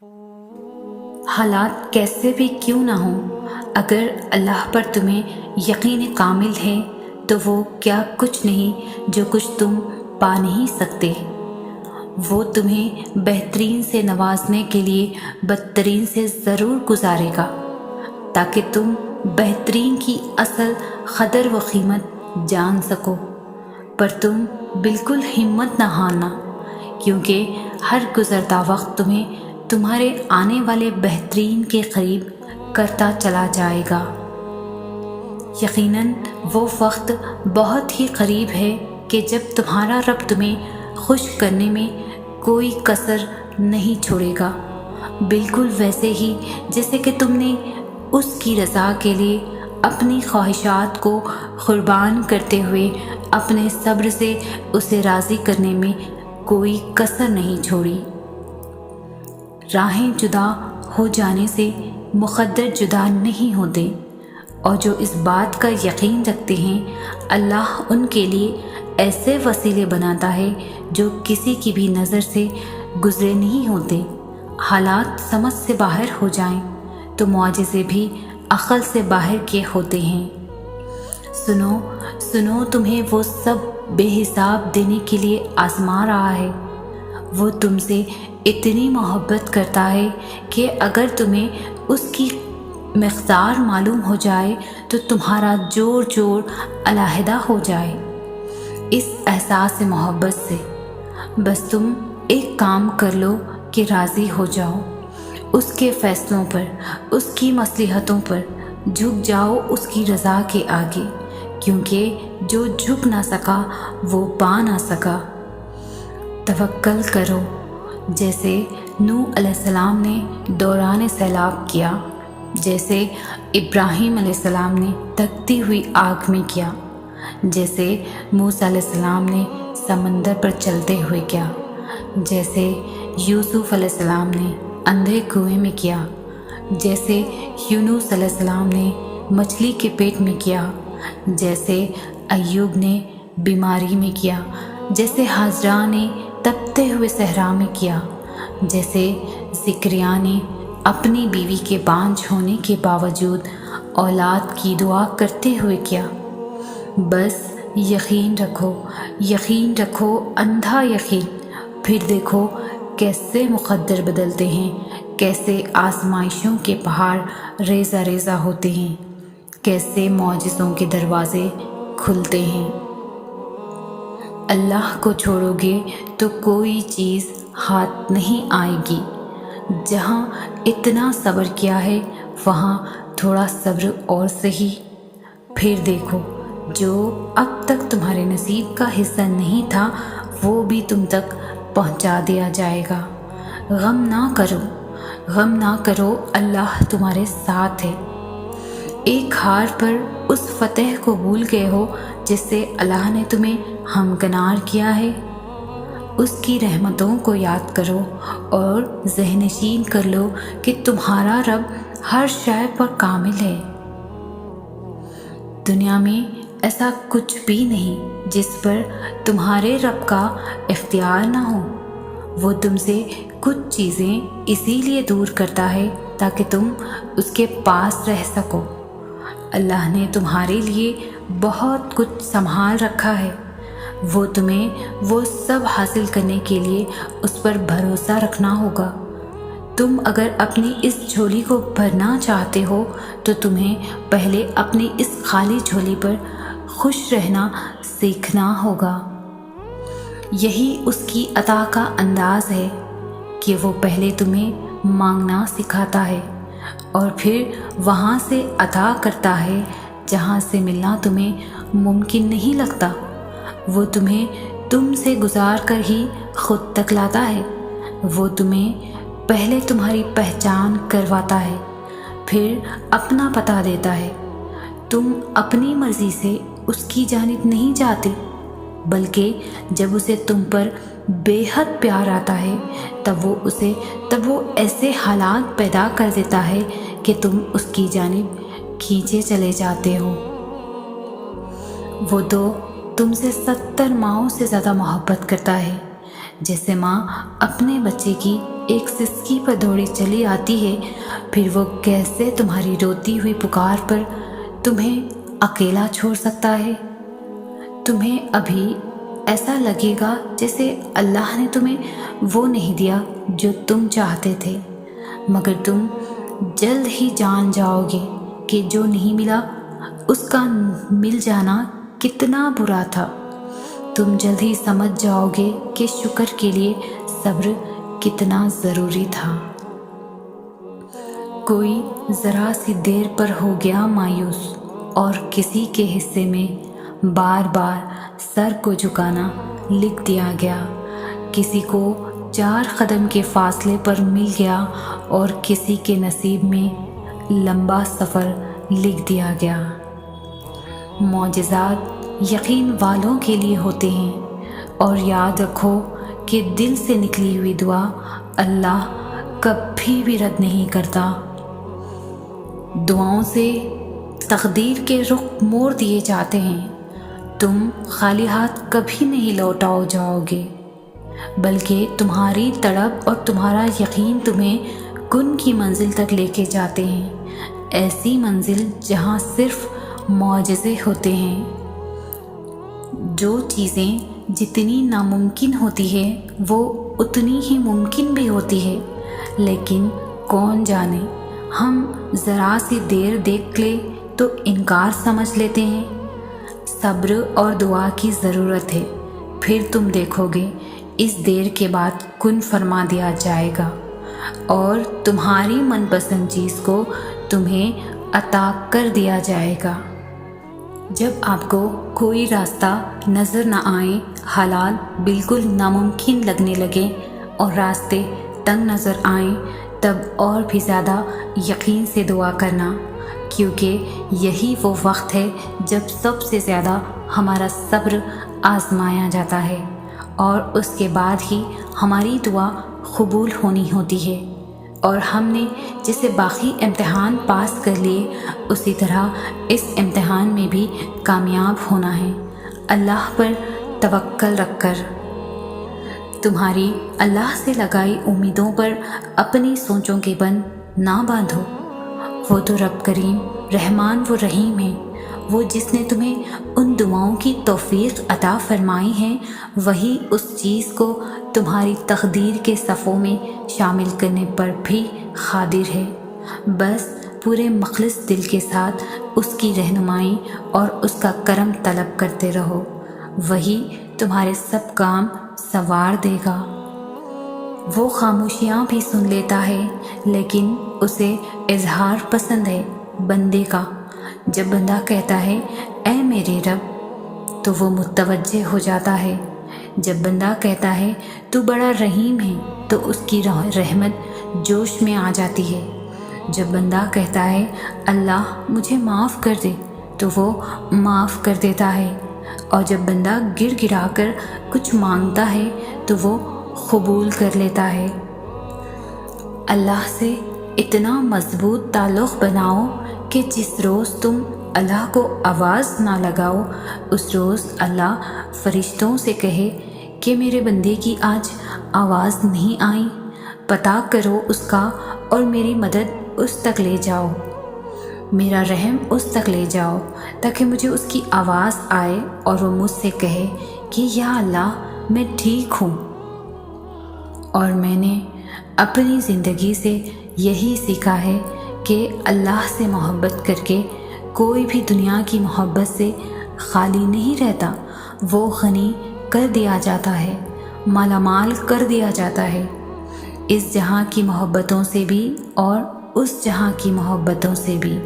حالات کیسے بھی کیوں نہ ہوں، اگر اللہ پر تمہیں یقین کامل ہے تو وہ کیا کچھ نہیں جو کچھ تم پا نہیں سکتے۔ وہ تمہیں بہترین سے نوازنے کے لیے بدترین سے ضرور گزارے گا تاکہ تم بہترین کی اصل قدر و قیمت جان سکو۔ پر تم بالکل ہمت نہ ہارنا، کیونکہ ہر گزرتا وقت تمہیں تمہارے آنے والے بہترین کے قریب کرتا چلا جائے گا۔ یقیناً وہ وقت بہت ہی قریب ہے کہ جب تمہارا رب تمہیں خوش کرنے میں کوئی کسر نہیں چھوڑے گا، بالکل ویسے ہی جیسے کہ تم نے اس کی رضا کے لیے اپنی خواہشات کو قربان کرتے ہوئے اپنے صبر سے اسے راضی کرنے میں کوئی کسر نہیں چھوڑی۔ راہیں جدا ہو جانے سے مقدر جدا نہیں ہوتے، اور جو اس بات کا یقین رکھتے ہیں اللہ ان کے لیے ایسے وسیلے بناتا ہے جو کسی کی بھی نظر سے گزرے نہیں ہوتے۔ حالات سمجھ سے باہر ہو جائیں تو معجزے بھی عقل سے باہر کے ہوتے ہیں۔ سنو سنو، تمہیں وہ سب بے حساب دینے کے لیے آزما رہا ہے۔ وہ تم سے اتنی محبت کرتا ہے کہ اگر تمہیں اس کی مقدار معلوم ہو جائے تو تمہارا جوڑ علیحدہ ہو جائے اس احساس محبت سے۔ بس تم ایک کام کر لو کہ راضی ہو جاؤ، اس کے فیصلوں پر، اس کی مصلحتوں پر جھک جاؤ اس کی رضا کے آگے، کیونکہ جو جھک نہ سکا وہ پا نہ سکا۔ توکل کرو جیسے نوح علیہ السلام نے دوران سیلاب کیا، جیسے ابراہیم علیہ السلام نے تکتی ہوئی آگ میں کیا، جیسے موسیٰ علیہ السلام نے سمندر پر چلتے ہوئے کیا، جیسے یوسف علیہ السلام نے اندھے کنویں میں کیا، جیسے یونس علیہ السلام نے مچھلی کے پیٹ میں کیا، جیسے ایوب نے بیماری میں کیا، جیسے حاجرہ نے تپتے ہوئے صحرا میں کیا، جیسے زکریا نے اپنی بیوی کے بانجھ ہونے کے باوجود اولاد کی دعا کرتے ہوئے کیا۔ بس یقین رکھو اندھا یقین، پھر دیکھو کیسے مقدر بدلتے ہیں، کیسے آزمائشوں کے پہاڑ ریزہ ریزہ ہوتے ہیں، کیسے معجزوں کے دروازے کھلتے ہیں۔ اللہ کو چھوڑو گے تو کوئی چیز ہاتھ نہیں آئے گی۔ جہاں اتنا صبر کیا ہے وہاں تھوڑا صبر اور سہی، پھر دیکھو جو اب تک تمہارے نصیب کا حصہ نہیں تھا وہ بھی تم تک پہنچا دیا جائے گا۔ غم نہ کرو، اللہ تمہارے ساتھ ہے۔ ایک ہار پر اس فتح کو بھول گئے ہو جس سے اللہ نے تمہیں ہمکنار کیا ہے۔ اس کی رحمتوں کو یاد کرو اور ذہن نشین کر لو کہ تمہارا رب ہر شے پر کامل ہے۔ دنیا میں ایسا کچھ بھی نہیں جس پر تمہارے رب کا اختیار نہ ہو۔ وہ تم سے کچھ چیزیں اسی لیے دور کرتا ہے تاکہ تم اس کے پاس رہ سکو۔ اللہ نے تمہارے لیے بہت کچھ سنبھال رکھا ہے۔ وہ تمہیں وہ سب حاصل کرنے کے لیے اس پر بھروسہ رکھنا ہوگا۔ تم اگر اپنی اس جھولی کو بھرنا چاہتے ہو تو تمہیں پہلے اپنی اس خالی جھولی پر خوش رہنا سیکھنا ہوگا۔ یہی اس کی عطا کا انداز ہے کہ وہ پہلے تمہیں مانگنا سکھاتا ہے اور پھر وہاں سے عطا کرتا ہے جہاں سے ملنا تمہیں ممکن نہیں لگتا۔ وہ تمہیں تم سے گزار کر ہی خود تک لاتا ہے۔ وہ تمہیں پہلے تمہاری پہچان کرواتا ہے، پھر اپنا پتہ دیتا ہے۔ تم اپنی مرضی سے اس کی جانب نہیں جاتے، بلکہ جب اسے تم پر بے حد پیار آتا ہے تب وہ ایسے حالات پیدا کر دیتا ہے کہ تم اس کی جانب کھینچے چلے جاتے ہو۔ وہ تو تم سے 70 ماہوں سے زیادہ محبت کرتا ہے، جیسے ماں اپنے بچے کی ایک سسکی پر دوڑی چلی آتی ہے، پھر وہ کیسے تمہاری روتی ہوئی پکار پر تمہیں اکیلا چھوڑ سکتا ہے؟ تمہیں ابھی ایسا لگے گا جیسے اللہ نے تمہیں وہ نہیں دیا جو تم چاہتے تھے، مگر تم جلد ہی جان جاؤ گے کہ جو نہیں ملا اس کا مل جانا کتنا برا تھا۔ تم جلد ہی سمجھ جاؤ گے کہ شکر کے لیے صبر کتنا ضروری تھا۔ کوئی ذرا سی دیر پر ہو گیا مایوس اور کسی کے حصے میں بار بار سر کو جھکانا لکھ دیا گیا، کسی کو 4 قدم کے فاصلے پر مل گیا اور کسی کے نصیب میں لمبا سفر لکھ دیا گیا۔ معجزات یقین والوں کے لیے ہوتے ہیں، اور یاد رکھو کہ دل سے نکلی ہوئی دعا اللہ کبھی بھی رد نہیں کرتا۔ دعاؤں سے تقدیر کے رخ موڑ دیے جاتے ہیں۔ تم خالی ہاتھ کبھی نہیں لوٹاؤ جاؤ گے، بلکہ تمہاری تڑپ اور تمہارا یقین تمہیں کن کی منزل تک لے کے جاتے ہیں، ایسی منزل جہاں صرف معجزے ہوتے ہیں۔ جو چیزیں جتنی ناممکن ہوتی ہے وہ اتنی ہی ممکن بھی ہوتی ہے، لیکن کون جانے ہم ذرا سی دیر دیکھ لیں تو انکار سمجھ لیتے ہیں۔ صبر اور دعا کی ضرورت ہے، پھر تم دیکھو گے اس دیر کے بعد کن فرما دیا جائے گا اور تمہاری من پسند چیز کو تمہیں عطا کر دیا جائے گا۔ جب آپ کو کوئی راستہ نظر نہ آئے، حالات بالکل ناممکن لگنے لگے اور راستے تنگ نظر آئیں، تب اور بھی زیادہ یقین سے دعا کرنا، کیونکہ یہی وہ وقت ہے جب سب سے زیادہ ہمارا صبر آزمایا جاتا ہے، اور اس کے بعد ہی ہماری دعا قبول ہونی ہوتی ہے۔ اور ہم نے جیسے باقی امتحان پاس کر لیے، اسی طرح اس امتحان میں بھی کامیاب ہونا ہے، اللہ پر توکل رکھ کر۔ تمہاری اللہ سے لگائی امیدوں پر اپنی سوچوں کے بند نہ باندھو۔ وہ تو رب کریم رحمان و رحیم ہے، وہ جس نے تمہیں ان دعاؤں کی توفیق عطا فرمائی ہے، وہی اس چیز کو تمہاری تقدیر کے صفوں میں شامل کرنے پر بھی قادر ہے۔ بس پورے مخلص دل کے ساتھ اس کی رہنمائی اور اس کا کرم طلب کرتے رہو، وہی تمہارے سب کام سنوار دے گا۔ وہ خاموشیاں بھی سن لیتا ہے، لیکن اسے اظہار پسند ہے بندے کا۔ جب بندہ کہتا ہے اے میرے رب، تو وہ متوجہ ہو جاتا ہے۔ جب بندہ کہتا ہے تو بڑا رحیم ہے، تو اس کی رحمت جوش میں آ جاتی ہے۔ جب بندہ کہتا ہے اللہ مجھے معاف کر دے، تو وہ معاف کر دیتا ہے۔ اور جب بندہ گر گرا کر کچھ مانگتا ہے تو وہ قبول کر لیتا ہے۔ اللہ سے اتنا مضبوط تعلق بناؤ کہ جس روز تم اللہ کو آواز نہ لگاؤ، اس روز اللہ فرشتوں سے کہے کہ میرے بندے کی آج آواز نہیں آئی، پتہ کرو اس کا اور میری مدد اس تک لے جاؤ، میرا رحم اس تک لے جاؤ، تاکہ مجھے اس کی آواز آئے اور وہ مجھ سے کہے کہ یا اللہ میں ٹھیک ہوں۔ اور میں نے اپنی زندگی سے یہی سیکھا ہے کہ اللہ سے محبت کر کے کوئی بھی دنیا کی محبت سے خالی نہیں رہتا، وہ غنی کر دیا جاتا ہے، مالا مال کر دیا جاتا ہے، اس جہاں کی محبتوں سے بھی اور اس جہاں کی محبتوں سے بھی۔